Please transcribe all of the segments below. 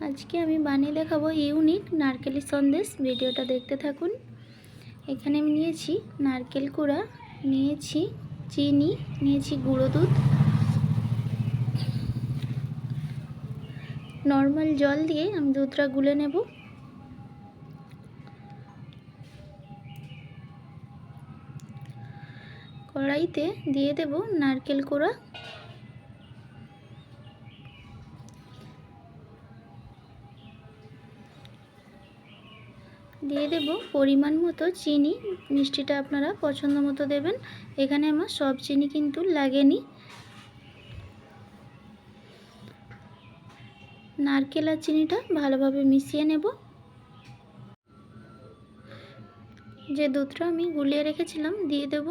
আজকে আমি বানিয়ে দেখাবো ইউনিক নারকেলের সন্দেশ। ভিডিওটা দেখতে থাকুন। এখানে আমি নিয়েছি নারকেল কুড়া, নিয়েছি চিনি, নিয়েছি গুঁড়ো দুধ, নর্মাল জল দিয়ে আমি দুধটা গুলে নেব। কড়াইতে দিয়ে দেব নারকেল কুড়া, দিয়ে দেব পরিমাণ মতো চিনি। মিষ্টিটা আপনারা পছন্দ মতো দেবেন। এখানে আমার সব চিনি কিন্তু লাগেনি। নারকেল আর চিনিটা ভালোভাবে মিশিয়ে নেব। যে দুধটা আমি গুলিয়ে রেখেছিলাম দিয়ে দেব।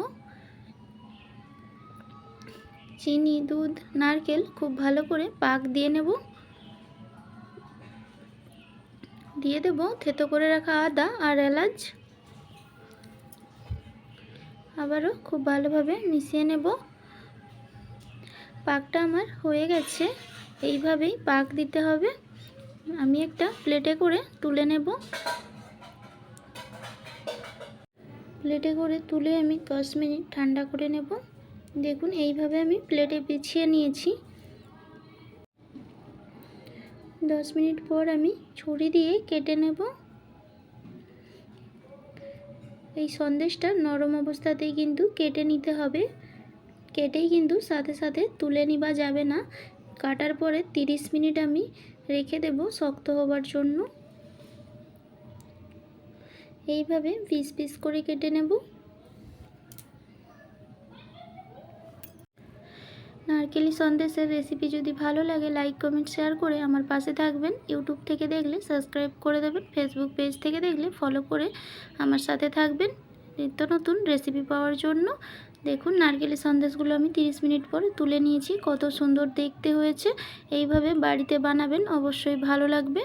চিনি, দুধ, নারকেল খুব ভালো করে পাক দিয়ে নেব। দিয়ে দেব থেতো করে রাখা আদা আর এলাচ। আবারও খুব ভালোভাবে মিশিয়ে নেব। পাকটা আমার হয়ে গেছে। এইভাবেই পাক দিতে হবে। আমি একটা প্লেটে করে তুলে নেব। প্লেটে করে তুলে আমি 10 মিনিট ঠান্ডা করে নেব। দেখুন এইভাবে আমি প্লেটে বিছিয়ে নিয়েছি। 10 মিনিট পর আমি ছুরি দিয়ে কেটে নেব। এই সন্দেশটা নরম অবস্থাতেই কিন্তু কেটে নিতে হবে। কেটেই কিন্তু সাথে সাথে তুলে নেওয়া যাবে না। কাটার পরে 30 মিনিট আমি রেখে দেব শক্ত হবার জন্য। এইভাবে পিস পিস করে কেটে নেব। নারকেলি সন্দেশের রেসিপি যদি ভালো লাগে লাইক কমেন্ট শেয়ার করে আমার পাশে থাকবেন। ইউটিউব থেকে দেখলে সাবস্ক্রাইব করে দেবেন। ফেসবুক পেজ থেকে দেখলে ফলো করে আমার সাথে থাকবেন নিত্য নতুন রেসিপি পাওয়ার জন্য। দেখুন নারকেলি সন্দেশগুলো আমি 30 মিনিট পরে তুলে নিয়েছি। কত সুন্দর দেখতে হয়েছে। এইভাবে বাড়িতে বানাবেন, অবশ্যই ভালো লাগবে।